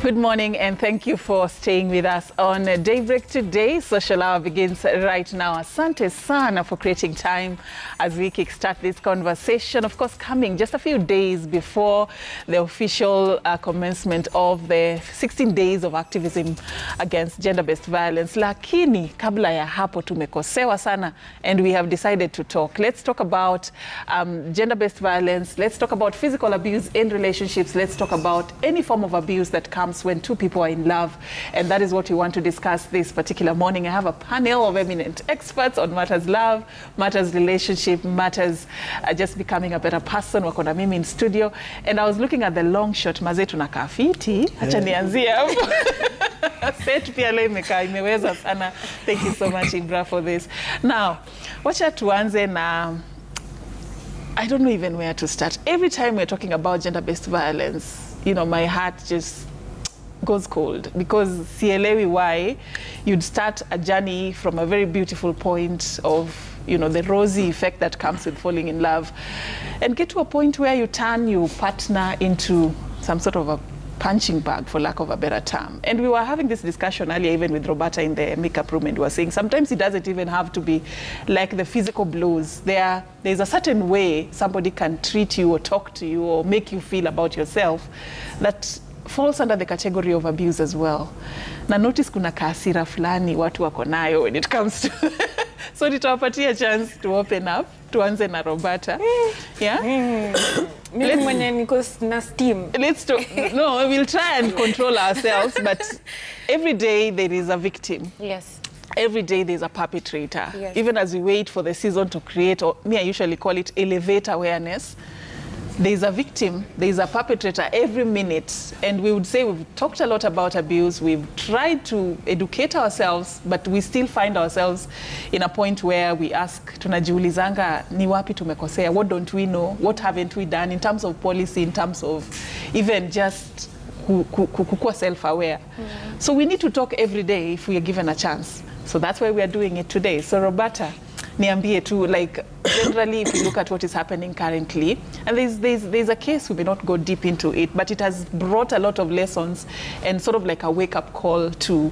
Good morning and thank you for staying with us on Daybreak today. Social Hour begins right now. Asante sana for creating time as we kickstart this conversation. Of course, coming just a few days before the official commencement of the 16 days of activism against gender-based violence. Lakini kabla ya hapo tumekosewa sana and we have decided to talk. Let's talk about gender-based violence. Let's talk about physical abuse in relationships. Let's talk about any form of abuse that comes when two people are in love, and that is what we want to discuss this particular morning. I have a panel of eminent experts on matters love, matters relationship, matters just becoming a better person. Wako na mimi in studio, and I was looking at the long shot. Mazetu na kafiti, acha nianzie hapo. Set pia leo imeweza sana. Thank you so much, Ibra, for this. Now, wacha tuanze na I don't know even where to start. Every time we're talking about gender-based violence, you know, my heart just goes cold because sielewi why you'd start a journey from a very beautiful point of, you know, the rosy effect that comes with falling in love and get to a point where you turn your partner into some sort of a punching bag, for lack of a better term. And we were having this discussion earlier, even with Roberta in the makeup room, and we were saying sometimes it doesn't even have to be like the physical blows. There's a certain way somebody can treat you or talk to you or make you feel about yourself that falls under the category of abuse as well. Na notice kuna kasira fulani watu wako nayo when it comes to so nitawapatia chance to open up. Tuanze na Roberta. Yeah? Let's talk. No, we'll try and control ourselves, but every day there is a victim. Yes. Every day there's a perpetrator. Yes. Even as we wait for the season to create, or me I usually call it elevate awareness, there's a victim, there's a perpetrator every minute. And we would say we've talked a lot about abuse, we've tried to educate ourselves, but we still find ourselves in a point where we ask, tunajiulizanga, ni wapi tumekosea? What don't we know? What haven't we done in terms of policy, in terms of even just kukua self-aware? So we need to talk every day if we are given a chance. So that's why we are doing it today. So Roberta, niambie too, like generally if you look at what is happening currently, and there's a case, we may not go deep into it, but it has brought a lot of lessons and sort of like a wake-up call to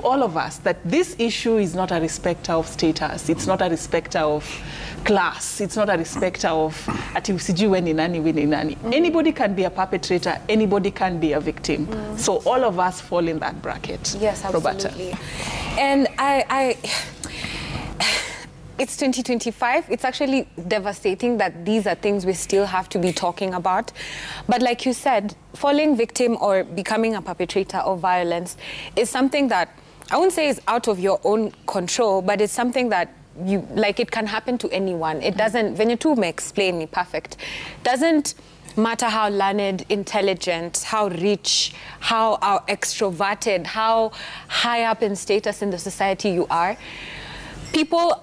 all of us that this issue is not a respecter of status, it's not a respecter of class, it's not a respecter of ati usijui we ni nani, we ni nani. Anybody can be a perpetrator, anybody can be a victim. So all of us fall in that bracket. Yes, absolutely. Roberta. And it's 2025. It's actually devastating that these are things we still have to be talking about. But like you said, falling victim or becoming a perpetrator of violence is something that I wouldn't say is out of your own control, but it's something that it can happen to anyone. It doesn't, Venyetu may explain me perfect, doesn't matter how learned, intelligent, how rich, how extroverted, how high up in status in the society you are. People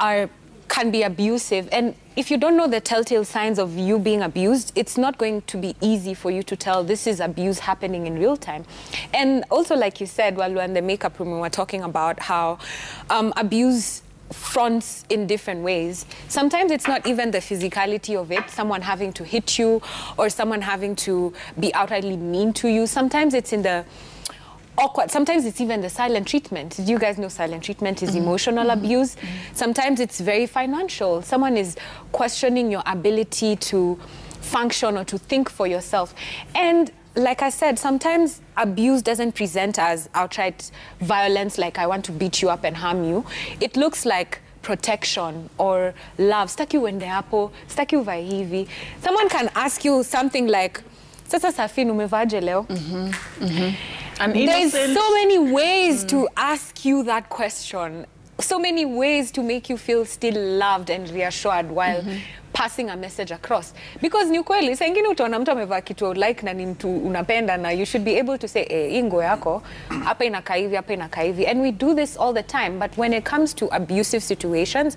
can be abusive, and if you don't know the telltale signs of you being abused, it's not going to be easy for you to tell this is abuse happening in real time. And also, like you said, while we were in the makeup room, we were talking about how abuse fronts in different ways. Sometimes it's not even the physicality of it, someone having to hit you or someone having to be outrightly mean to you. Sometimes it's in the awkward. Sometimes it's even the silent treatment. Do you guys know silent treatment is emotional abuse? Sometimes it's very financial. Someone is questioning your ability to function or to think for yourself. And like I said, sometimes abuse doesn't present as outright violence, like I want to beat you up and harm you. It looks like protection or love. Staki uende hapo, staki uvae hivi. Someone can ask you something like, sasa Safin umevaje leo? There's so many ways to ask you that question. So many ways to make you feel still loved and reassured while passing a message across. Because ni ukweli, saa ingine utaona mtu amevaa kitu like na ni mtu unapenda na you should be able to say, hii nguo yako, hapa inakaa hivi, hapa inakaa hivi. And we do this all the time. But when it comes to abusive situations,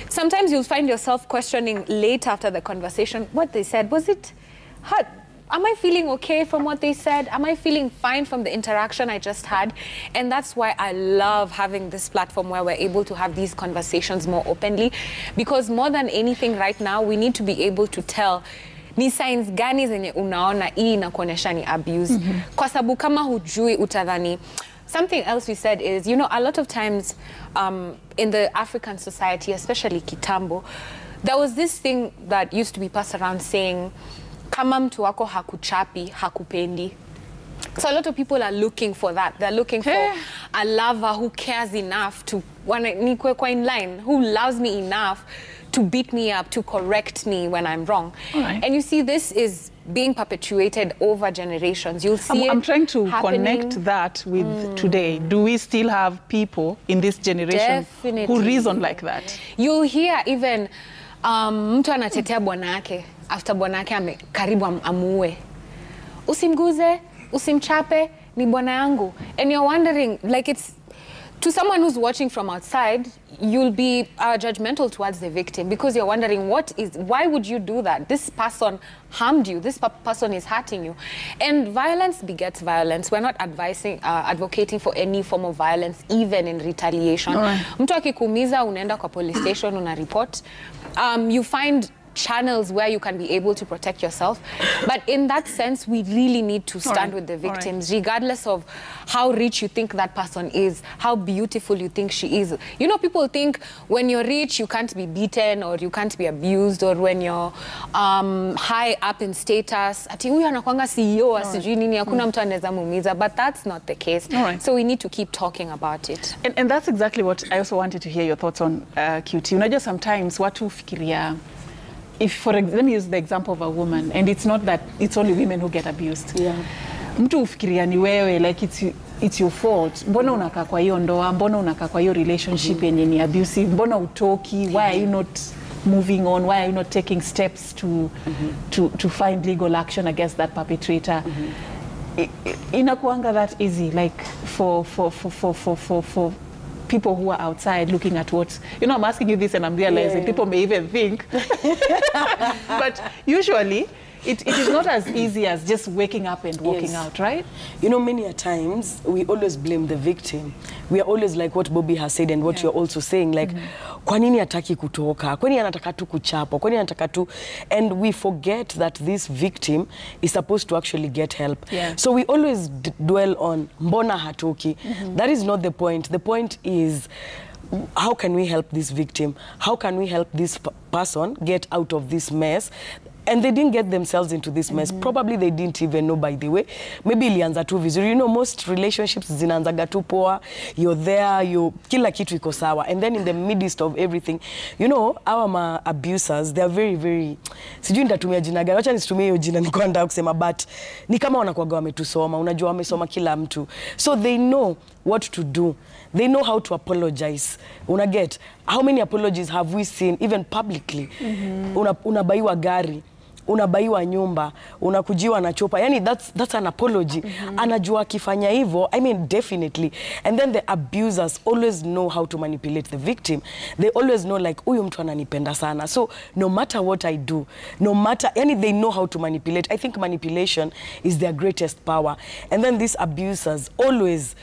sometimes you'll find yourself questioning late after the conversation what they said. Was it hurt? Am I feeling okay from what they said? Am I feeling fine from the interaction I just had? And that's why I love having this platform where we're able to have these conversations more openly. Because more than anything right now, we need to be able to tell ni signs gani zenye unaona hii inakuonyesha ni abuse. Kwa sababu kama hujui utadhani. Something else we said is, you know, a lot of times in the African society, especially Kitambo, there was this thing that used to be passed around saying, kama mtu wako hakuchapi, hakupendi. So a lot of people are looking for that. They're looking for a lover who cares enough to nikwe kwa in line, who loves me enough to beat me up, to correct me when I'm wrong. Right. And you see, this is being perpetuated over generations. You'll see I'm trying to happening. connect that with today. Do we still have people in this generation who reason like that? You'll hear even mtu anatetea bwanake after bwanake karibu amuue. Usimguze, usimchape, ni bwana yangu. And you're wondering, like, it's to someone who's watching from outside, you'll be judgmental towards the victim because you're wondering why would you do that? This person harmed you. This person is hurting you. And violence begets violence. We're not advocating for any form of violence, even in retaliation. Mtu akikuumiza, unaenda kwa police station, una report. You find channels where you can be able to protect yourself. But in that sense, we really need to stand with the victims, regardless of how rich you think that person is, how beautiful you think she is. You know, people think when you're rich, you can't be beaten or you can't be abused, or when you're high up in status, ati huyu anakuanga CEO asijui nini, hakuna mtu anaweza muumiza. But that's not the case. So we need to keep talking about it. And that's exactly what I also wanted to hear your thoughts on, QT. Unajua, sometimes watu fikiria, let me use the example of a woman, and it's not that it's only women who get abused. Mtu ufikiria ni wewe, like it's your fault. Mbona unakaa kwa hiyo ndoa? Mbona unakaa kwa hiyo relationship yenye ni abusive? Mbona utoki? Why are you not moving on? Why are you not taking steps to find legal action against that perpetrator? Inakuanga that easy, like for people who are outside looking at what, you know, I'm asking you this and I'm realizing people may even think. But usually, it is not as easy as just waking up and walking out, right? You know, many a times, we always blame the victim. We are always like what Bobby has said and what you're also saying, like, kwa nini hataki kutoka? Kwa nini anataka tu kuchapa? Kwa nini anataka tu... And we forget that this victim is supposed to actually get help. So we always dwell on mbona hatoki. That is not the point. The point is, how can we help this victim? How can we help this person get out of this mess? And they didn't get themselves into this mess. Probably they didn't even know, by the way. Maybe ilianza tu vizuri. You know, most relationships zinaanzaga tu poa. You're there, kila kitu iko sawa. And then in the midst of everything, you know, our abusers, they are very, very... Sijui nitatumia jina gani. Wacha nisitumie hiyo jina nilikuwa nataka kusema, but ni kama wanakuwaga wametusoma. Unajua wamesoma kila mtu. So they know what to do. They know how to apologize. Unaget? How many apologies have we seen, even publicly? Unabaiwa gari, unabaiwa nyumba, unakujiwa na chopa. Yani that's an apology. Anajua akifanya hivyo, I mean, definitely. And then the abusers always know how to manipulate the victim. They always know, like, huyu mtu ananipenda sana. So no matter what I do, no matter, yani they know how to manipulate. I think manipulation is their greatest power. And then these abusers always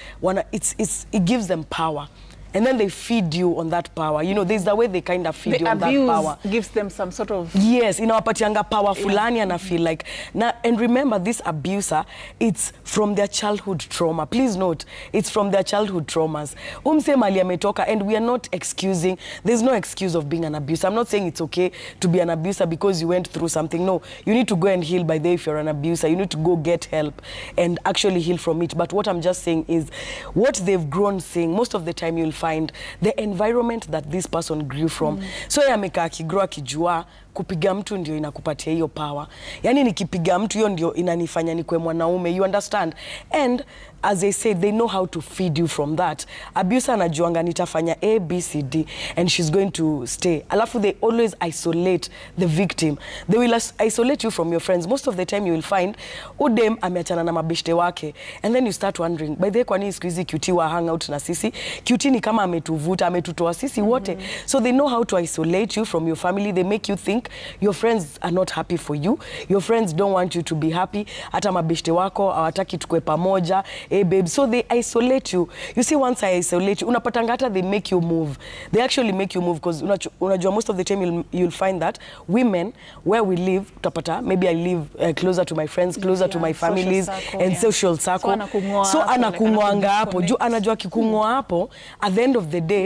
it gives them power. And then they feed you on that power. You know, there's the way they kind of feed you on that power. The abuse gives them some sort of... Yes, inawapatianga power fulani and I feel like... Now, and remember, this abuser, it's from their childhood trauma. Please note, it's from their childhood traumas. Umse mali ametoka, and we are not excusing... There's no excuse of being an abuser. I'm not saying it's okay to be an abuser because you went through something. No, you need to go and heal by the way if you're an abuser. You need to go get help and actually heal from it. But what I'm just saying is, what they've grown saying, most of the time you'll find the environment that this person grew from. So amekaa akigrow akijua kupiga mtu ndio inakupatia hiyo power. Yani nikipiga mtu hiyo ndio inanifanya nikue mwanaume. You understand? And as I said, they know how to feed you from that. Abuser anajuanga nitafanya A, B, C, D, and she's going to stay. Alafu they always isolate the victim. They will isolate you from your friends. Most of the time you will find udem ameachana na mabeshte wake. And then you start wondering, by the way, kwa nini siku hizi QT wa hang out na sisi? QT ni kama ametuvuta, ametutoa sisi wote. So they know how to isolate you from your family. They make you think think your friends are not happy for you. Your friends don't want you to be happy. Hata mabeshte wako hawataki tukue pamoja. Hey babe, so they isolate you. You see, once I isolate you, unapatanga hata they make you move. They actually make you move because unajua most of the time you'll find that women where we live, utapata maybe I live closer to my friends, closer to my families and social circle. So anakungwanga hapo. Juu anajua kikungwa hapo, at the end of the day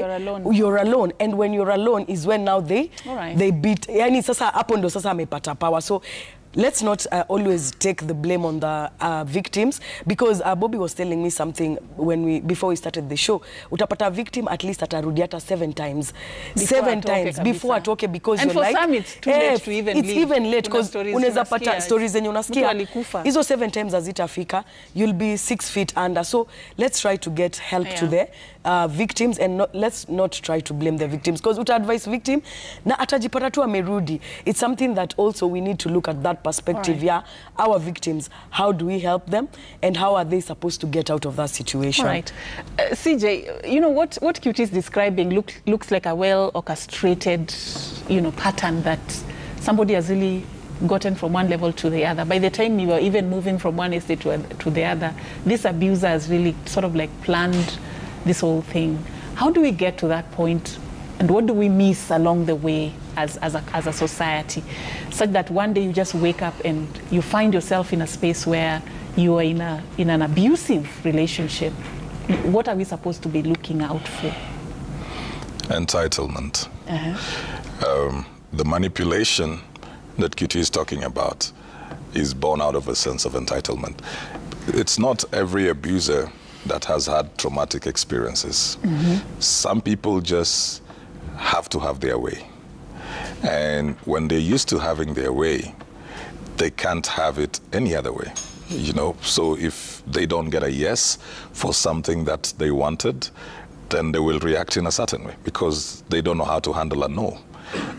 you're alone. And when you're alone is when now they beat. Yani sasa hapo ndo sasa amepata power. So let's not always take the blame on the victims, because Bobby was telling me something before we started the show. Utapata victim at least atarudi hata 7 times. 7 times before atoke, because and you're like, some it's too late to even leave. It's even late because unaweza pata stories zenye unasikia hizo 7 times hazitafika, you'll be 6 feet under. So let's try to get help to the victims, and let's not try to blame the victims, because uta-advise victim na atajipata tu amerudi. It's something that also we need to look at that perspective. Yeah, our victims, how do we help them and how are they supposed to get out of that situation? Right. CJ, you know what QT is describing looks like a well orchestrated, you know, pattern that somebody has really gotten from one level to the other. By the time you were even moving from one estate to the other, this abuser has really sort of like planned this whole thing. How do we get to that point, and what do we miss along the way as a society, such that one day you just wake up and you find yourself in a space where you are in an abusive relationship? What are we supposed to be looking out for? Entitlement. The manipulation that QT is talking about is born out of a sense of entitlement. It's not every abuser that has had traumatic experiences. Some people just have to have their way. And when they're used to having their way, they can't have it any other way. You know, so if they don't get a yes for something that they wanted, then they will react in a certain way because they don't know how to handle a no.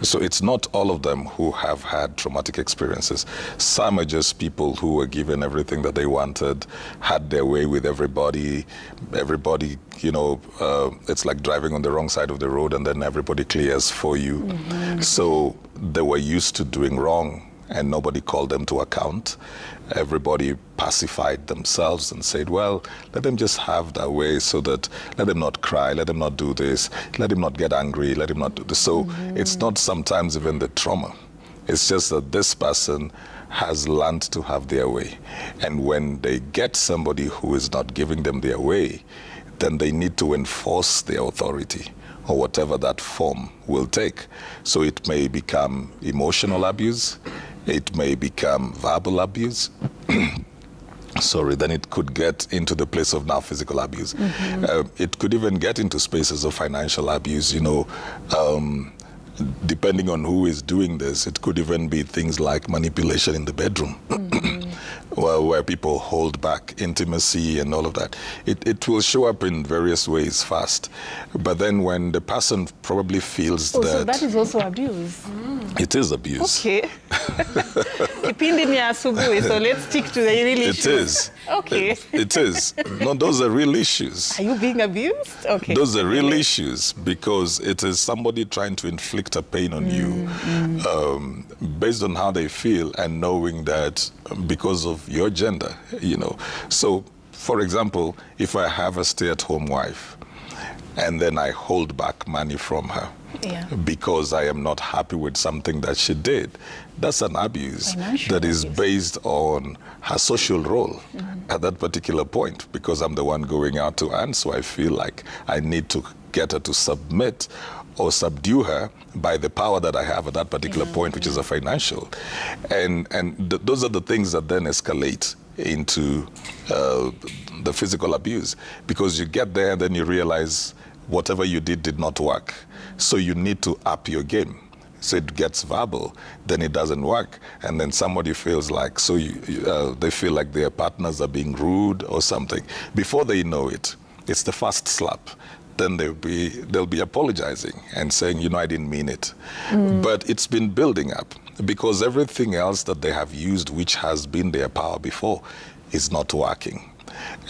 So it's not all of them who have had traumatic experiences. Some are just people who were given everything that they wanted, had their way with everybody. Everybody, you know, it's like driving on the wrong side of the road and then everybody clears for you. So they were used to doing wrong and nobody called them to account. Everybody pacified themselves and said, well, let them just have their way, so that let them not cry, let them not do this, let him not get angry, let him not do this. So it's not sometimes even the trauma. It's just that this person has learned to have their way. And when they get somebody who is not giving them their way, then they need to enforce their authority, or whatever that form will take. So it may become emotional abuse, it may become verbal abuse. Sorry, then it could get into the place of now physical abuse. It could even get into spaces of financial abuse, you know. Depending on who is doing this, it could even be things like manipulation in the bedroom. Where people hold back intimacy and all of that. It will show up in various ways fast. But then when the person probably feels that... So that is also abuse? It is abuse. Okay. Kipindi ni asubuhi, so let's stick to the real issues. It is. Okay. It is. No, those are real issues. Are you being abused? Okay. Those are real issues, because it is somebody trying to inflict a pain on you based on how they feel and knowing that because of your gender, you know. So, for example, if I have a stay-at-home wife and then I hold back money from her because I am not happy with something that she did, that's an abuse that is based on her social role at that particular point, because I'm the one going out to earn, so I feel like I need to get her to submit or subdue her by the power that I have at that particular point, which is a financial. And those are the things that then escalate into the physical abuse, because you get there and then you realize whatever you did not work. So you need to up your game. So it gets verbal, then it doesn't work, and then somebody feels like, so they feel like their partners are being rude or something. Before they know it, it's the first slap. Then they'll be apologizing and saying, you know, I didn't mean it. But it's been building up, because everything else that they have used, which has been their power before, is not working.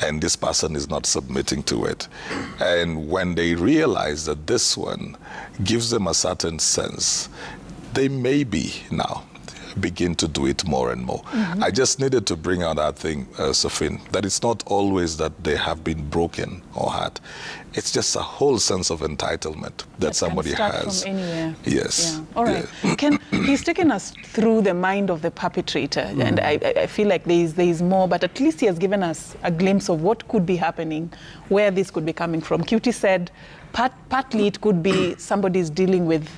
And this person is not submitting to it. And when they realize that this one gives them a certain sense, they maybe now begin to do it more and more. I just needed to bring out that thing, Safin, that it's not always that they have been broken or hurt. It's just a whole sense of entitlement that somebody can start has. from anywhere. Yes. Yeah. All right. He's taken us through the mind of the perpetrator, and I feel like there is more, but at least he has given us a glimpse of what could be happening, where this could be coming from. Cutie said partly it could be somebody's dealing with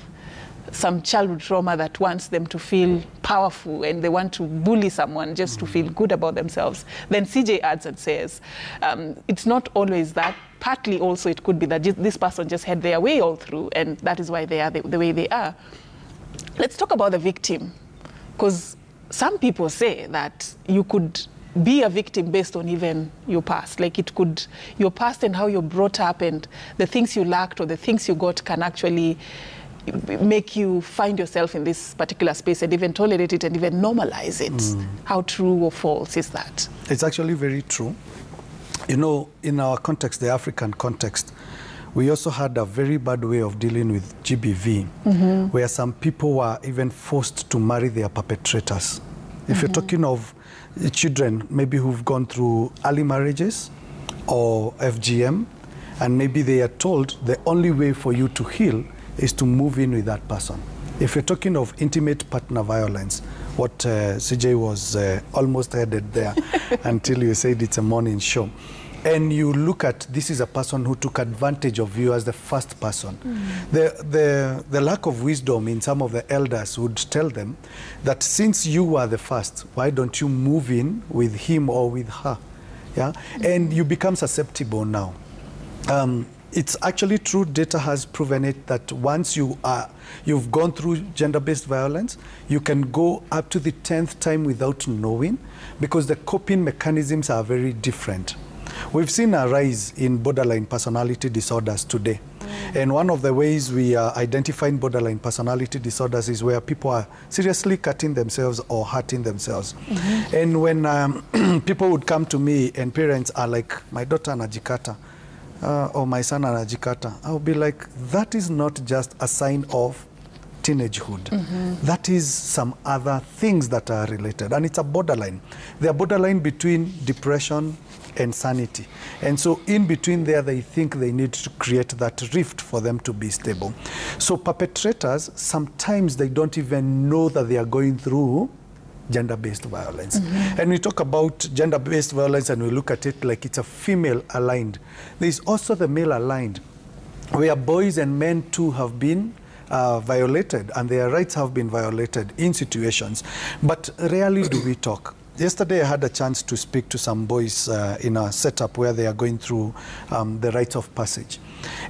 some childhood trauma that wants them to feel powerful and they want to bully someone just to feel good about themselves. Then CJ adds and says, it's not always that. Partly also it could be that this person just had their way all through and that is why they are the way they are. Let's talk about the victim, because some people say that you could be a victim based on even your past. Like it could, your past and how you're brought up and the things you lacked or the things you got can actually make you find yourself in this particular space and even tolerate it and even normalize it. How true or false is that? It's actually very true. You know, in our context, the African context, we also had a very bad way of dealing with GBV, where some people were even forced to marry their perpetrators. If you're talking of children, maybe who've gone through early marriages or FGM, and maybe they are told the only way for you to heal is to move in with that person. If you're talking of intimate partner violence, what CJ was almost headed there until you said it's a morning show. And you look at, this is a person who took advantage of you as the first person. The lack of wisdom in some of the elders would tell them that since you were the first, why don't you move in with him or with her? Yeah? And you become susceptible now. It's actually true, data has proven it, that once you've gone through gender-based violence, you can go up to the 10th time without knowing, because the coping mechanisms are very different. We've seen a rise in borderline personality disorders today. And one of the ways we are identifying borderline personality disorders is where people are seriously cutting themselves or hurting themselves. And when people would come to me and parents are like, my daughter anajikata, or my son anajikata, I'll be like, that is not just a sign of teenagehood. That is some other things that are related. And it's a borderline. They are borderline between depression and sanity. And so in between there, they think they need to create that rift for them to be stable. So perpetrators, sometimes they don't even know that they are going through gender-based violence. And we talk about gender-based violence and we look at it like it's a female-aligned. There's also the male-aligned, where boys and men too have been violated and their rights have been violated in situations. But rarely do we talk. Yesterday I had a chance to speak to some boys in a setup where they are going through the rites of passage.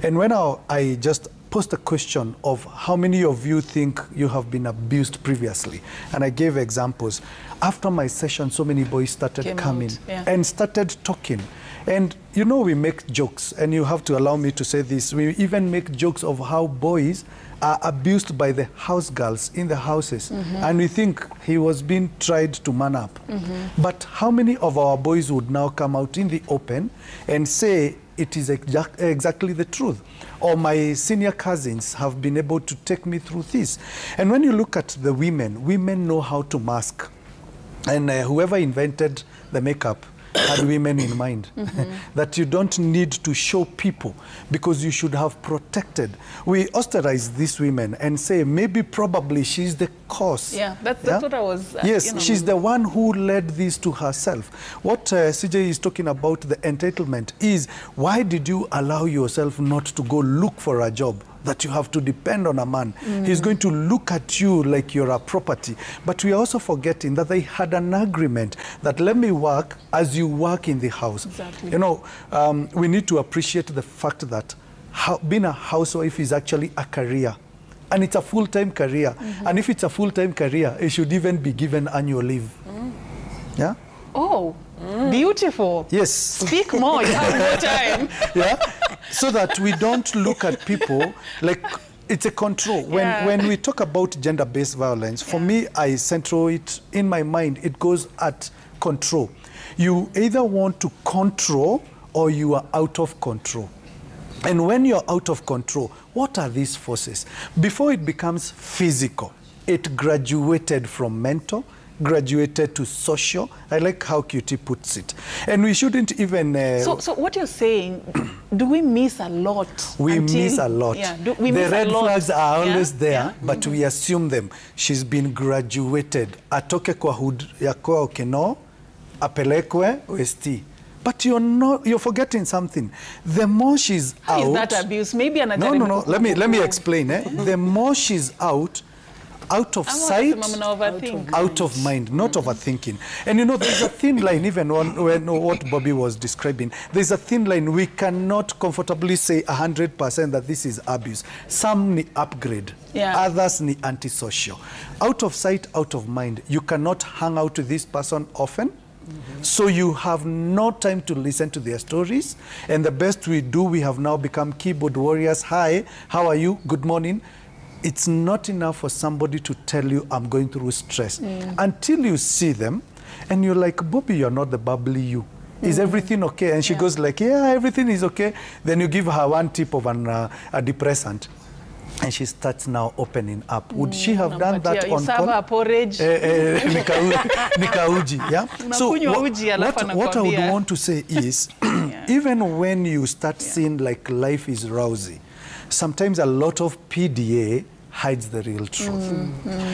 And when I just posed a question of how many of you think you have been abused previously, and I gave examples. After my session, so many boys started coming and started talking. And you know, we make jokes, and you have to allow me to say this. We even make jokes of how boys are abused by the house girls in the houses. And we think he was being tried to man up. But how many of our boys would now come out in the open and say it is exactly the truth? Or my senior cousins have been able to take me through this. And when you look at the women know how to mask. And whoever invented the makeup had women in mind. That you don't need to show people because you should have protected. We osterize these women and say maybe probably she's the cause. Yeah, that's what I was... yes, you know, she's the one who led this to herself. What CJ is talking about, the entitlement, is why did you allow yourself not to go look for a job that you have to depend on a man? He's going to look at you like you're a property. But we are also forgetting that they had an agreement that let me work as you work in the house. Exactly. You know, we need to appreciate the fact that being a housewife is actually a career. And it's a full-time career. And if it's a full-time career, it should even be given annual leave. Yeah? Oh, beautiful. Yes. Speak more, you have more time. Yeah? So that we don't look at people like it's a control. When we talk about gender-based violence, for me, I center it in my mind, it goes at control. You either want to control or you are out of control. And when you're out of control, what are these forces? Before it becomes physical, It graduated from mental, graduated to social. I like how QT puts it. And we shouldn't even... So what you're saying, do we miss a lot? We miss a lot. Yeah, the miss red a lot? flags are always there, Yeah. but we assume them. She's been graduated. Atoke kwa hud ya kwa okeno, apelekwe OST. But you're forgetting something. The more she's out... How is that abuse? Maybe another... No. Let me explain. The more she's out of sight, out of mind, not overthinking. And you know, there's a thin line, even when what Bobby was describing, there's a thin line. We cannot comfortably say 100% that this is abuse. Some need upgrade, others need antisocial. Out of sight, out of mind. You cannot hang out with this person often. So you have no time to listen to their stories. And the best we do, we have now become keyboard warriors. Hi, how are you? Good morning. It's not enough for somebody to tell you, I'm going through stress. Until you see them, and you're like, Bobby, you're not the bubbly you. Is everything okay? And she goes like, yeah, everything is okay. Then you give her one tip of a depressant. And she starts now opening up. Would she have done that on call? You serve her porridge. Nikauji, yeah? So what I would want to say is, even when you start seeing like life is rousy, sometimes a lot of PDA hides the real truth.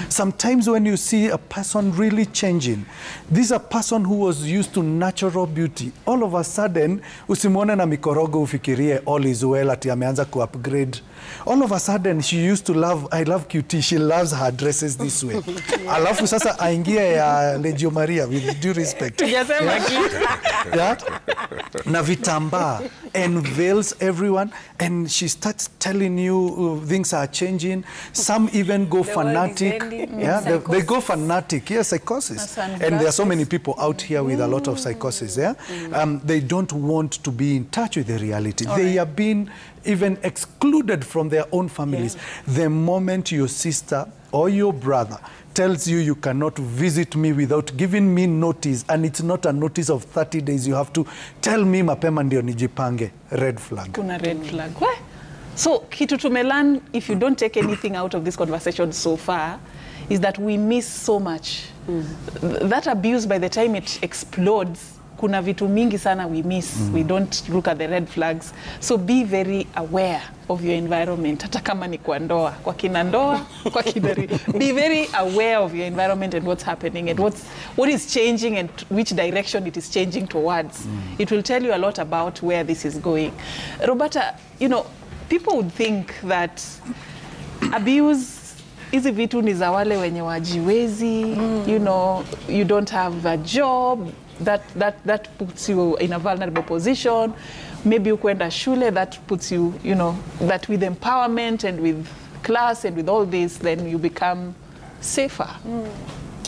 Sometimes when you see a person really changing, this is a person who was used to natural beauty. All of a sudden, usimwone na mikorogo ufikirie all is well ati ameanza ku upgrade. All of a sudden, she used to love, I love QT, she loves her dresses this way. Alafu sasa aingie ya Legio Maria, with due respect. Yeah? Na vitambaa, unveils everyone, and she starts telling you things are changing. Some even go fanatic. Yeah, they go fanatic. Yeah, psychosis. And there are so many people out here with a lot of psychosis. Yeah, they don't want to be in touch with the reality. They are being even excluded from their own families. The moment your sister or your brother tells you you cannot visit me without giving me notice, and it's not a notice of 30 days, you have to tell me mapema ndio nijipange. Red flag. Kuna red flag. What? So, kitu tumelearn, if you don't take anything out of this conversation so far, is that we miss so much. That abuse, by the time it explodes, kuna vitu mingi sana we miss. We don't look at the red flags. So be very aware of your environment. Hata kama ni kwa ndoa, kwa kina ndoa, kwa kidari. Be very aware of your environment and what's happening and what is changing and which direction it is changing towards. It will tell you a lot about where this is going. Roberta, you know, people would think that abuse, hizi vitu ni za wale wenye wajiwezi, you know, you don't have a job, that puts you in a vulnerable position. Maybe you kwenda shule, that puts you, you know, that with empowerment and with class and with all this, then you become safer.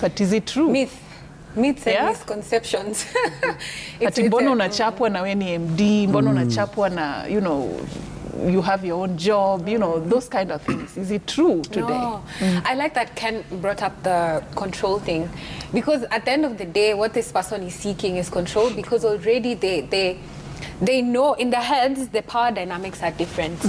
But is it true? Myths and misconceptions. Ati mbona unachapwa na we ni MD, mbona unachapwa na, you know, you have your own job, you know, those kind of things. Is it true today? No. I like that Ken brought up the control thing, because at the end of the day, what this person is seeking is control, because already they know in their heads the power dynamics are different.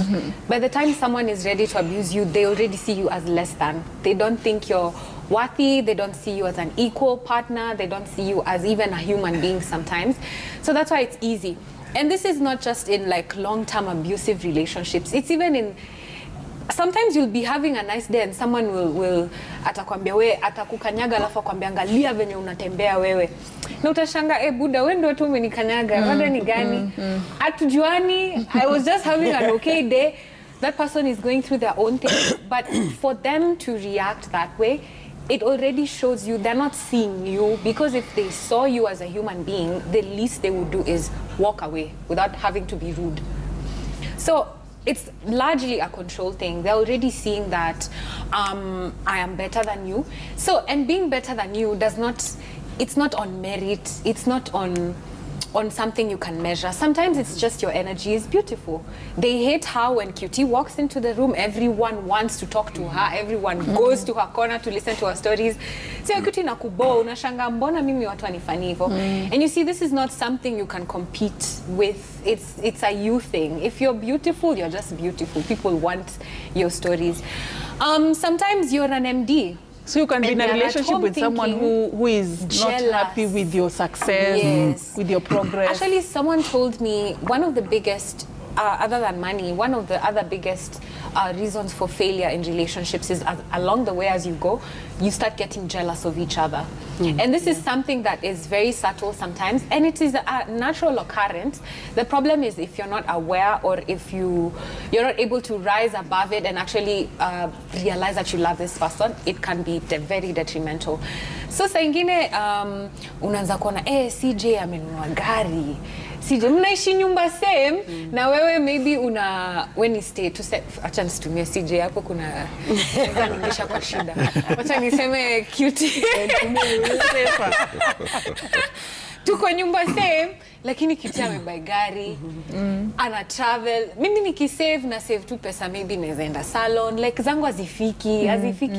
By the time someone is ready to abuse you, they already see you as less than. They don't think you're worthy, they don't see you as an equal partner, they don't see you as even a human being sometimes. So that's why it's easy. And this is not just in like long-term abusive relationships. It's even in, sometimes you'll be having a nice day and someone will atakwambia we, atakukanyaga alafu akwambia angalia venye unatembea wewe. Na utashanga, buda, we ndo tu umenikanyaga, wada ni gani? Atujuani, I was just having an okay day. That person is going through their own thing. But for them to react that way, it already shows you they're not seeing you, because if they saw you as a human being, the least they would do is walk away without having to be rude. So it's largely a control thing. They're already seeing that I am better than you. So, and being better than you does not, it's not on merit, it's not on something you can measure. Sometimes it's just your energy is beautiful. They hate how when QT walks into the room, everyone wants to talk to her, everyone goes to her corner to listen to her stories. So QT nakubo, unashanga mbona mimi watu wanifanya hivyo. And you see, this is not something you can compete with. It's a you thing. If you're beautiful, you're just beautiful. People want your stories. Sometimes you're an MD. So you can be in And a they're at relationship home with someone thinking, who is not jealous. happy with your success, Yes. with your progress. Actually, someone told me one of the biggest, other than money, one of the other biggest reasons for failure in relationships is along the way as you go, you start getting jealous of each other. And this is something that is very subtle sometimes, and it is a natural occurrence. The problem is if you're not aware, or if you're not able to rise above it and actually realize that you love this person, it can be very detrimental. So saa ingine unaanza kuona CJ amenunua gari, CJ mnaishi nyumba same, na wewe maybe when you stay to set, acha nisitumie CJ hapo, kuna ningesha kwa shida, acha niseme cute tuko nyumba same, lakini Cutie amebuy gari, ana travel. Mimi nikisave na save tu pesa, maybe naweza enda salon, like zangu hazifiki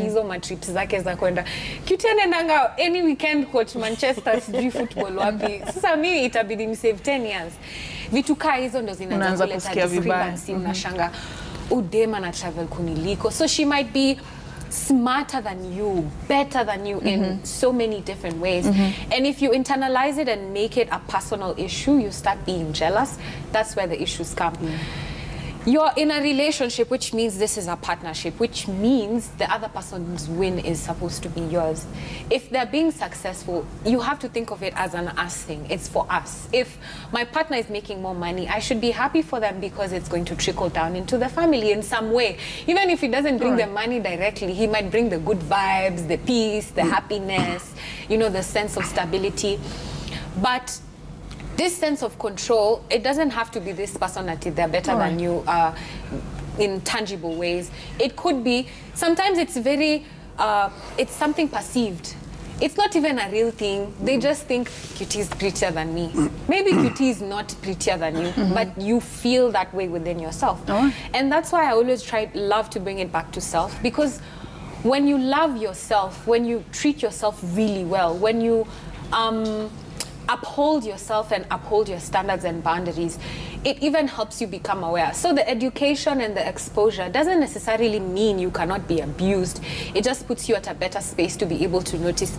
hizo matrips zake za kwenda. Cutie anaendanga any weekend coach Manchester, sijui football wapi. Sasa mimi itabidi msave 10 years. Vitu kaa hizo ndo zinaanza kuleta discrepancy, unashanga udema na travel kuniliko. So she might be smarter than you, better than you in so many different ways. And if you internalize it and make it a personal issue, you start being jealous. That's where the issues come. You're in a relationship, which means this is a partnership, which means the other person's win is supposed to be yours. If they're being successful, you have to think of it as an us thing. It's for us. If my partner is making more money, I should be happy for them because it's going to trickle down into the family in some way. Even if he doesn't bring the money directly, he might bring the good vibes, the peace, the happiness, you know, the sense of stability. But this sense of control, it doesn't have to be this person that they're better than you in tangible ways. It could be, sometimes it's very, it's something perceived. It's not even a real thing. They just think Cutie is prettier than me. Maybe Cutie is not prettier than you, but you feel that way within yourself. And that's why I always love to bring it back to self, because when you love yourself, when you treat yourself really well, when you uphold yourself and uphold your standards and boundaries, it even helps you become aware. So the education and the exposure doesn't necessarily mean you cannot be abused. It just puts you at a better space to be able to notice,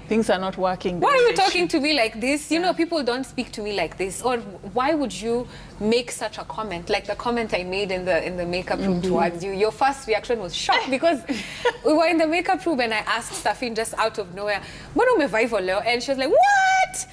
things are not working. Why are you talking to me like this? You know, people don't speak to me like this. Or why would you make such a comment? Like the comment I made in the makeup room towards you. Your first reaction was shock because we were in the makeup room and I asked Safin just out of nowhere, and she was like, what?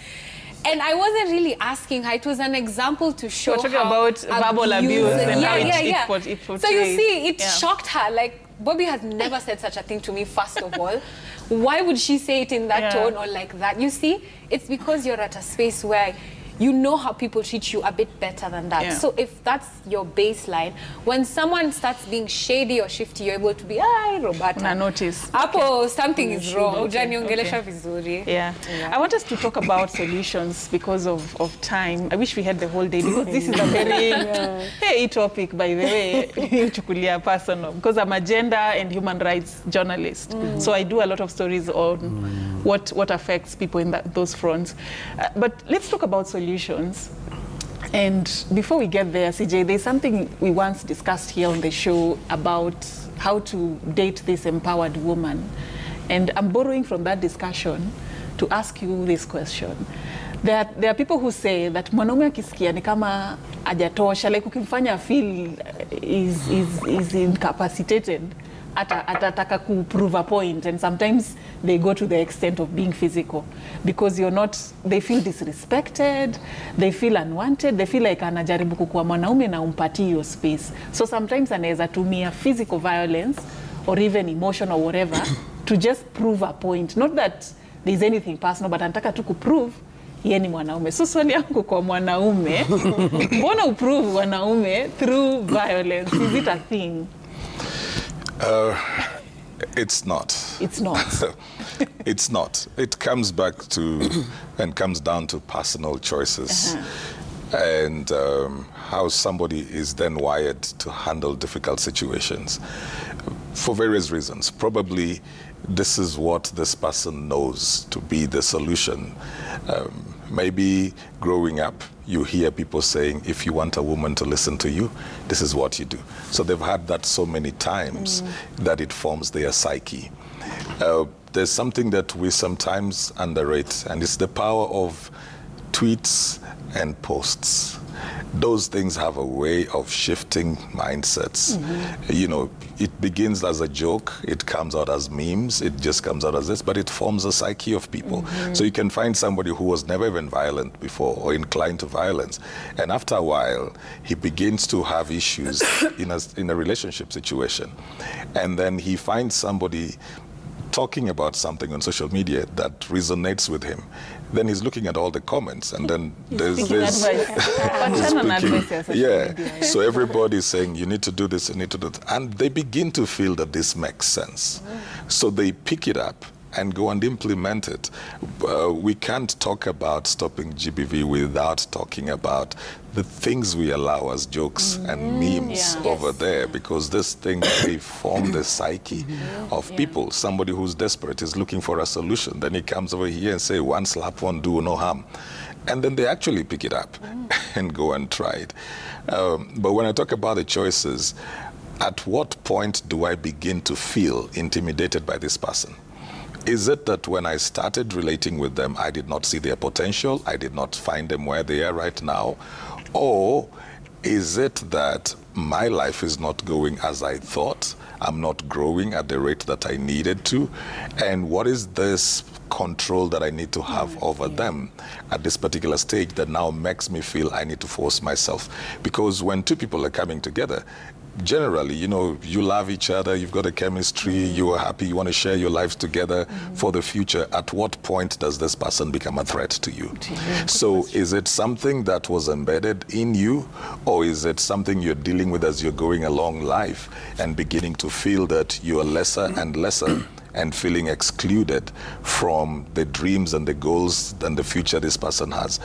And I wasn't really asking her. It was an example to show We're talking about verbal abuse and how it portrays. So you see, it shocked her. Like, Bobby has never said such a thing to me, first of all. Why would she say it in that tone or like that? You see, it's because you're at a space where you know how people treat you a bit better than that. So if that's your baseline, when someone starts being shady or shifty, you're able to be, Roberta. I notice. Apo, something is wrong. Okay. Yeah. I want us to talk about solutions because of time. I wish we had the whole day because this is a very hey topic, by the way, personal, because I'm a gender and human rights journalist. So I do a lot of stories on what affects people in those fronts. But let's talk about solutions. And before we get there, CJ, there's something we once discussed here on the show about how to date this empowered woman. And I'm borrowing from that discussion to ask you this question. There are people who say that mwanaume akisikia ni kama hajatosha, like ukimfanya feel is incapacitated, atataka ku prove a point, and sometimes they go to the extent of being physical because they feel disrespected, they feel unwanted, they feel like anajaribu kukuwa mwanaume na umpatie hiyo space. So sometimes anaweza tumia physical violence or even emotional or whatever to just prove a point. Not that there's anything personal, but anataka tu kuprove yeye ni mwanaume. So swali yangu kwa mwanaume, mbona uprove mwanaume through violence? Is it a thing? It's not. It's not. It's not. It comes back to and comes down to personal choices and how somebody is then wired to handle difficult situations for various reasons. Probably this is what this person knows to be the solution. Maybe growing up, you hear people saying, if you want a woman to listen to you, this is what you do. So they've had that so many times that it forms their psyche. There's something that we sometimes underrate, and it's the power of tweets and posts. Those things have a way of shifting mindsets. You know, it begins as a joke, it comes out as memes, it just comes out as this, but it forms a psyche of people. So you can find somebody who was never even violent before or inclined to violence, and after a while, he begins to have issues in a relationship situation. And then he finds somebody talking about something on social media that resonates with him. Then he's looking at all the comments, and then there's this. Yeah. So everybody's saying, you need to do this, you need to do that. And they begin to feel that this makes sense. So they pick it up and go and implement it. We can't talk about stopping GBV without talking about the things we allow as jokes and memes over there, because this thing, they form the psyche of people. Somebody who's desperate is looking for a solution. Then he comes over here and say, one slap won't do no harm. And then they actually pick it up and go and try it. But when I talk about the choices, at what point do I begin to feel intimidated by this person? Is it that when I started relating with them, I did not see their potential, I did not find them where they are right now? Or is it that my life is not going as I thought? I'm not growing at the rate that I needed to? And what is this control that I need to have over them at this particular stage that now makes me feel I need to force myself? Because when two people are coming together, generally, you know, you love each other, you've got a chemistry, you are happy, you want to share your lives together for the future. At what point does this person become a threat to you? So is it something that was embedded in you, or is it something you're dealing with as you're going along life and beginning to feel that you are lesser and lesser and feeling excluded from the dreams and the goals and the future this person has?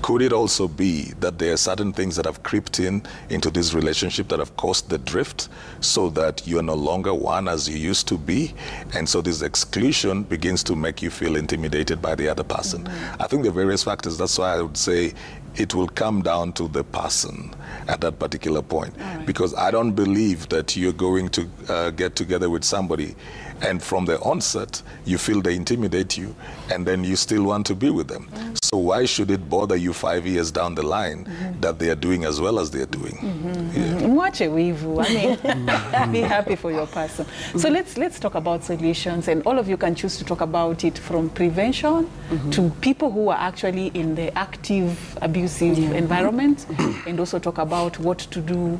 Could it also be that there are certain things that have crept into this relationship that have caused the drift, so that you are no longer one as you used to be, and so this exclusion begins to make you feel intimidated by the other person? I think there are various factors. That's why I would say it will come down to the person at that particular point. Because I don't believe that you're going to get together with somebody and from the onset you feel they intimidate you and then you still want to be with them. So why should it bother you 5 years down the line that they are doing as well as they are doing? Watch a wivu. I mean, be happy for your person. So let's talk about solutions, and all of you can choose to talk about it from prevention to people who are actually in the active abusive environment, and also talk about what to do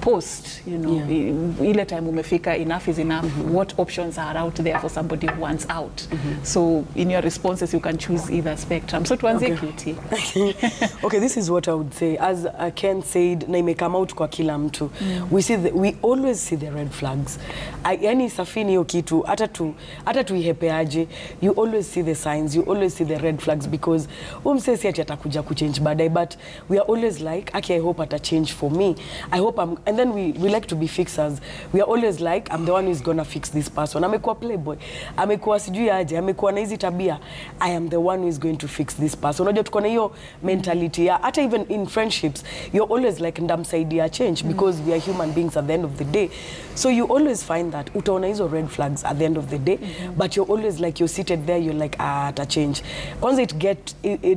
post, you know, ile time umefika, enough is enough. What options are out there for somebody who wants out? So in your responses, you can choose either spectrum. So tuanze Cutie. Okay, this is what I would say. As Ken said, na imekama out kwa kila mtu. We always see the red flags. Yani safini hiyo kitu, hata tuihepeaje, you always see the signs, you always see the red flags, because umsesi ati atakuja kuchange badai, but we are always like, okay, I hope ata change for me. I hope and then we like to be fixers. We are always like, I'm the one who's gonna fix this person. Amekuwa playboy, amekuwa sijui aje, amekuwa na hizi tabia, I am the one who is going to fix this person. Unajua tuko na hiyo mentality ya, hata even in friendships, you're always like, ndamsaidia change, because we are human beings at the end of the day. So you always find that utaona hizo red flags at the end of the day, but you're always like, you're seated there, you're like, ata change. Once it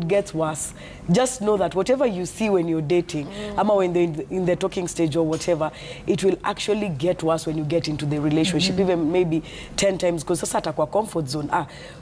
gets worse, just know that whatever you see when you're dating, ama when they're in the talking stage or whatever, it will actually get worse when you get into the relationship, even maybe 10 times, because sasa atakuwa comfort zone.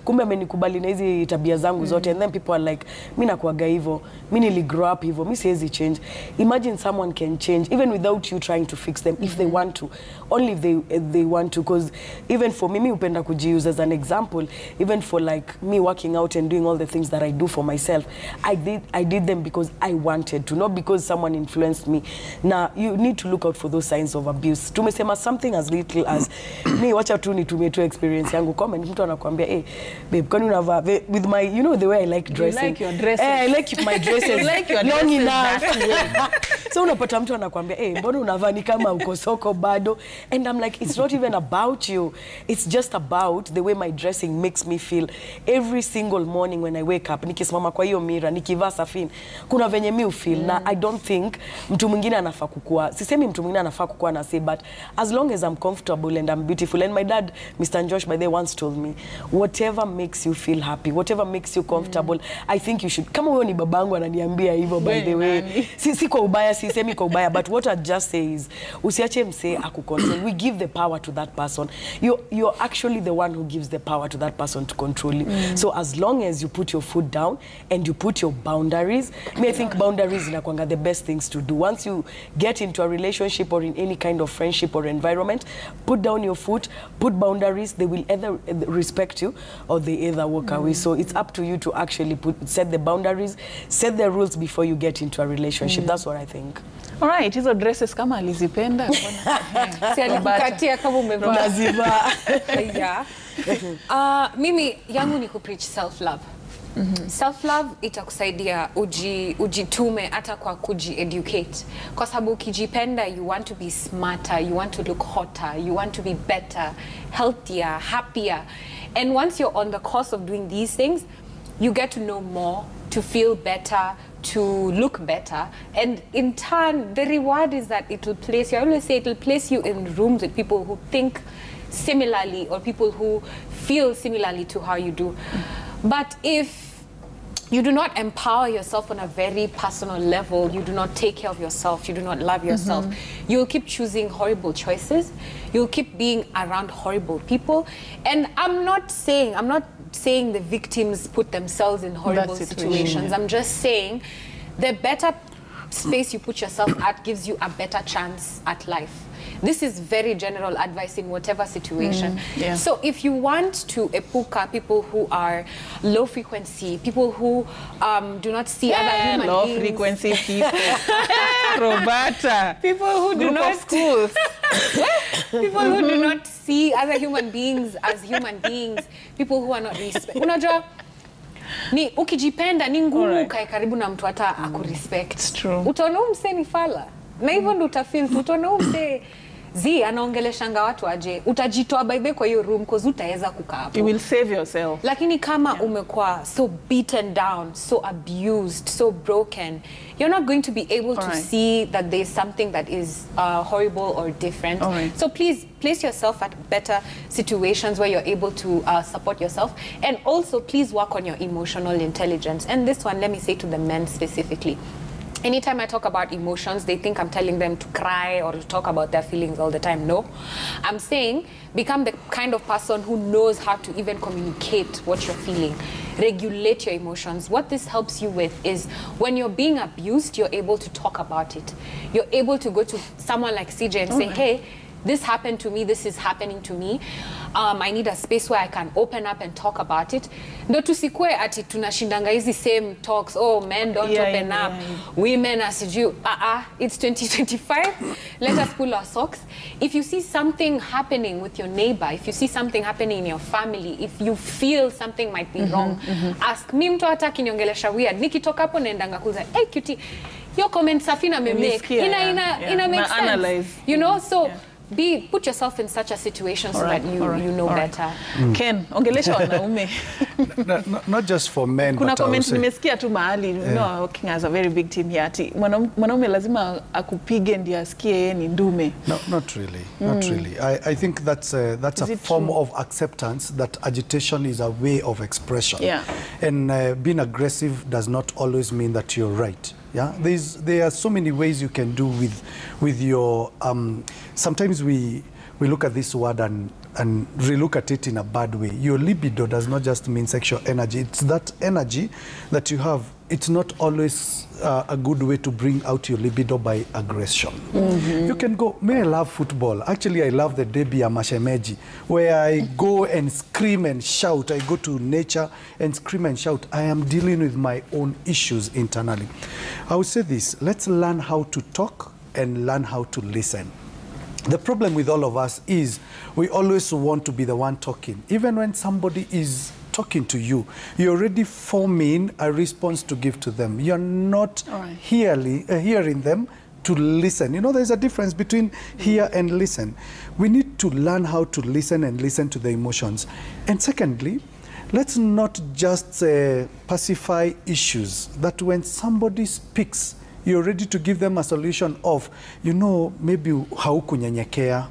Kumbe amenikubali na hizi tabia zangu zote, and then people are like, mimi nakuaga hivyo, mimi nili grow up hivyo, mimi siwezi change. Imagine someone can change even without you trying to fix them, if they want to, only if they want to. Because even for me upenda kujiuse as an example, even for like me working out and doing all the things that I do for myself, I did them because I wanted to, not because someone influenced me. Now you need to look out for those signs of abuse. Tumesema something as little as me wacha tu nitumie tu experience yangu, comment mtu anakuambia, hey babe, kwani unavaa with my, you know, the way I like dressing. You like your dresses. I like my dresses you like your long dresses enough. So unapata mtu anakuambia, hey, mbona unavaa ni kama uko soko bado? And I'm like, it's not even about you. It's just about the way my dressing makes me feel every single morning when I wake up. Nikisimama kwa hiyo mirror, nikivaa safini, kuna venye mi feel. Na I don't think mtu mwingine anafaa kukua. Sisemi mtu mwingine anafaa kukua na say, but as long as I'm comfortable and I'm beautiful. And my dad, Mr. Josh, by the way, once told me, whatever makes you feel happy, whatever makes you comfortable, I think you should. Kama wewe ni babangu ananiambia hivyo, by the way. Si kwa ubaya, sisemi kwa ubaya, but what I just say is, usiache mse akucontrol. We give the power to that person. You're actually the one who gives the power to that person to control you. So as long as you put your foot down and you put your boundaries, I think boundaries inakuanga the best things to do. Once you get into a relationship or in any kind of friendship or environment, put down your foot, put boundaries. They will either respect you or they either walk away. So it's up to you to actually set the boundaries, set the rules before you get into a relationship. That's what I think. All right, hizo dresses kama alizipenda. Si alikukatia kama umevaa. Unazivaa. Yeah. Mimi yangu ni kupreach self-love. Self-love itakusaidia ujitume hata kwa kuji-educate. Kwa sababu ukijipenda, you want to be smarter, you want to look hotter, you want to be better, healthier, happier. And once you're on the course of doing these things, you get to know more, to feel better, to look better. And in turn, the reward is that it will place you, I always say it will place you in rooms with people who think similarly or people who feel similarly to how you do. But if you do not empower yourself on a very personal level, you do not take care of yourself, you do not love yourself, you'll keep choosing horrible choices, you'll keep being around horrible people. And I'm not saying the victims put themselves in horrible situations. I'm just saying the better space you put yourself at gives you a better chance at life. This is very general advice in whatever situation. So if you want to epuka people who are low frequency, people who do not see other human low beings. frequency people. Roberta. People who do not schools. People who do not see other human beings as human beings. People who are not respect. Unajua, ni ukijipenda ni ngumu ukae karibu na mtu hata akurespect. Utaona mse ni fala. Na hivyo ndo utafeel tu, utaona mse anaongeleshanga watu aje, utajitoa by the kwa hiyo room cause utaweza kukaa hapo. You will save yourself. Lakini kama umekuwa so beaten down, so abused, so broken, you're not going to be able to see that there's something that is horrible or different. So please place yourself at better situations where you're able to support yourself. And also please work on your emotional intelligence. And this one, let me say to the men specifically. Anytime I talk about emotions, they think I'm telling them to cry or to talk about their feelings all the time. No. I'm saying become the kind of person who knows how to even communicate what you're feeling. Regulate your emotions. What this helps you with is when you're being abused, you're able to talk about it. You're able to go to someone like CJ and say, hey, this happened to me, this is happening to me. I need a space where I can open up and talk about it. Ndo tusikue ati tunashindanga hizi same talks. Oh, men don't open up. Women as you. It's 2025. Let us pull our socks. If you see something happening with your neighbor, if you see something happening in your family, if you feel something might be wrong, ask me. Mtu hata kiniongelesha weird. Nikitoka hapo naendanga kuza, hey cutie, your comment Safina me make. Ina make sense. Analyze. You know, so put yourself in such a situation so that you know better. Ken, ongelesha wanaume. Not just for men, kuna but comment nimesikia tu mahali, you know, working as a very big team here ati mwanaume lazima akupige ndio asikie yeye ni ndume. No, not really. Not really. I think that's a form of acceptance that agitation is a way of expression. And being aggressive does not always mean that you're right. There are so many ways you can do with your sometimes we look at this word and relook at it in a bad way. Your libido does not just mean sexual energy. It's that energy that you have. It's not always a good way to bring out your libido by aggression. You can go, I love football. Actually, I love the Derby Amashemeji, where I go and scream and shout. I go to nature and scream and shout. I am dealing with my own issues internally. I would say this, let's learn how to talk and learn how to listen. The problem with all of us is we always want to be the one talking. Even when somebody is talking to you, you're already forming a response to give to them. You're not hearing them to listen. You know, there's a difference between hear and listen. We need to learn how to listen and listen to the emotions. And secondly, let's not just pacify issues, that when somebody speaks, you're ready to give them a solution of, you know, maybe haukunyenyekea.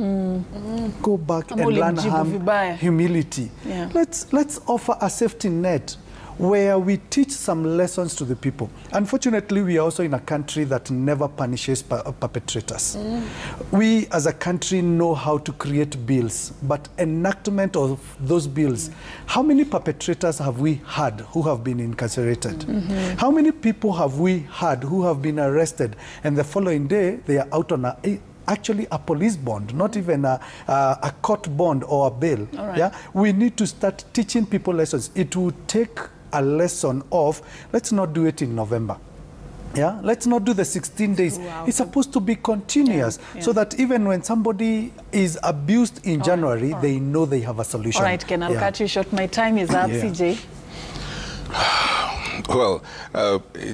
Go back and learn humility. Yeah. Let's offer a safety net where we teach some lessons to the people. Unfortunately, we are also in a country that never punishes perpetrators. We as a country know how to create bills, but enactment of those bills, how many perpetrators have we had who have been incarcerated? How many people have we had who have been arrested and the following day they are out on actually a police bond, not even a court bond or a bail? Right. Yeah? We need to start teaching people lessons. It will take a lesson of, let's not do it in November. Yeah, let's not do the 16 days. Wow. It's supposed to be continuous, so that even when somebody is abused in January, they know they have a solution. All right, Ken, I'll cut you short. My time is up, CJ. Well,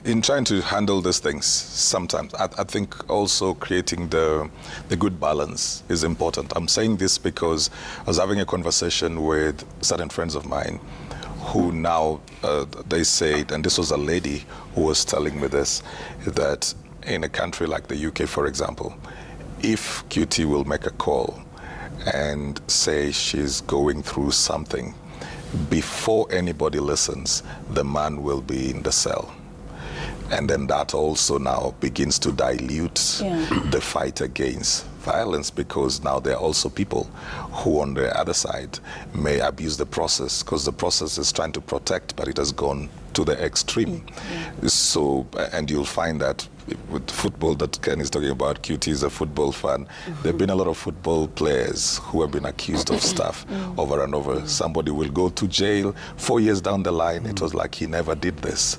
in trying to handle these things, sometimes I think also creating the good balance is important. I'm saying this because I was having a conversation with certain friends of mine who now, they said, and this was a lady who was telling me this, that in a country like the UK, for example, if QT will make a call and say she's going through something, before anybody listens, the man will be in the cell. And then that also now begins to dilute the fight against violence, because now there are also people who on the other side may abuse the process, because the process is trying to protect, but it has gone to the extreme. So, and you'll find that with football that Ken is talking about, QT is a football fan. There have been a lot of football players who have been accused of stuff over and over. Somebody will go to jail 4 years down the line. It was like he never did this.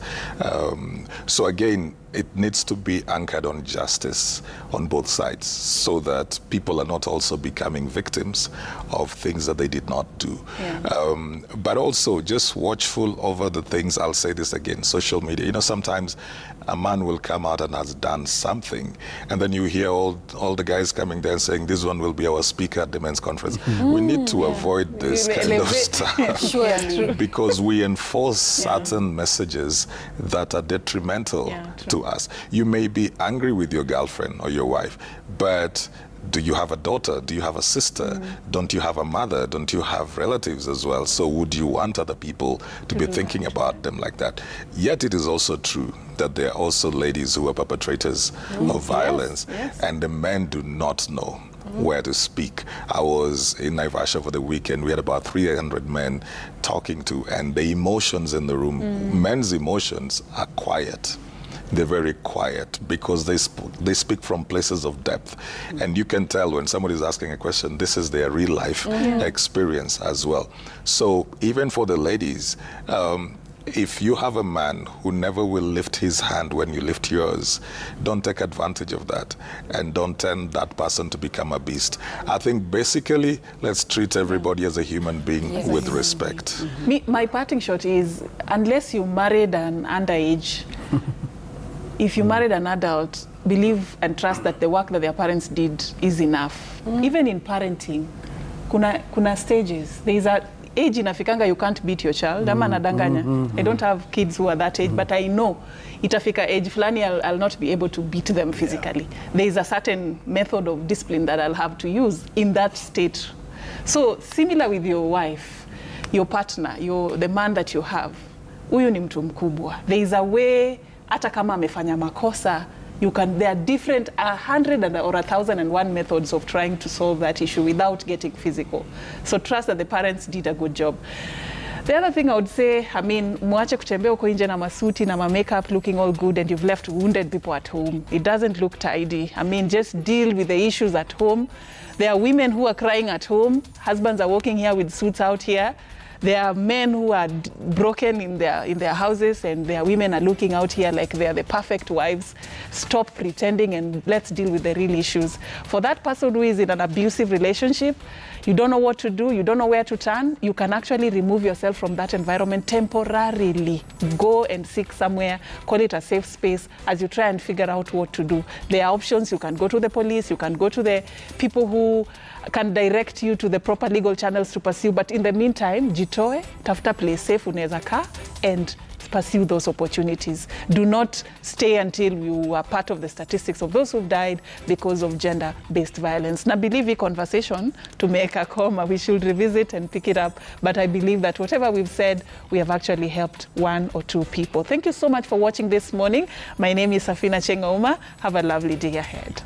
So again, it needs to be anchored on justice on both sides, so that people are not also becoming victims of things that they did not do. But also just watchful over the things. I'll say this again, social media. You know, sometimes a man will come out and has done something, and then you hear all the guys coming there and saying, this one will be our speaker at the men's conference. We need to avoid this kind of stuff because we enforce certain messages that are detrimental to us. You may be angry with your girlfriend or your wife, but do you have a daughter? Do you have a sister? Don't you have a mother? Don't you have relatives as well? So would you want other people to be thinking about them like that? Yet it is also true that there are also ladies who are perpetrators of violence, and the men do not know where to speak. I was in Naivasha for the weekend. We had about 300 men talking to, and the emotions in the room, men's emotions are quiet. They're very quiet because they speak from places of depth. And you can tell when somebody is asking a question, this is their real life experience as well. So even for the ladies, if you have a man who never will lift his hand when you lift yours, don't take advantage of that, and don't turn that person to become a beast. I think basically, let's treat everybody as a human being with respect. My parting shot is, unless you married an underage, if you married an adult, believe and trust that the work that their parents did is enough. Even in parenting, kuna stages. There is a age inafikanga you can't beat your child. Ama nadanganya. I don't have kids who are that age, but I know itafika age fulani I'll not be able to beat them physically. There is a certain method of discipline that I'll have to use in that state. So similar with your wife, your partner, the man that you have, huyu ni mtu mkubwa. There is a way, hata kama amefanya makosa, there are different 100 or 1,001 methods of trying to solve that issue without getting physical. So trust that the parents did a good job. The other thing I would say, I mean, muache kutembea huko nje na masuti na makeup looking all good and you've left wounded people at home. It doesn't look tidy. I mean, just deal with the issues at home. There are women who are crying at home. Husbands are walking here with suits out here. There are men who are broken in their houses, and their women are looking out here like they are the perfect wives. Stop pretending and let's deal with the real issues. For that person who is in an abusive relationship, you don't know what to do, you don't know where to turn, you can actually remove yourself from that environment temporarily. Go and seek somewhere, call it a safe space, as you try and figure out what to do. There are options. You can go to the police, you can go to the people who can direct you to the proper legal channels to pursue. But in the meantime, jitoe, tafuta place safe unaweza kaa and pursue those opportunities. Do not stay until you are part of the statistics of those who've died because of gender-based violence. And I believe the conversation to make a comma, we should revisit and pick it up. But I believe that whatever we've said, we have actually helped one or two people. Thank you so much for watching this morning. My name is Safina Chengauma. Have a lovely day ahead.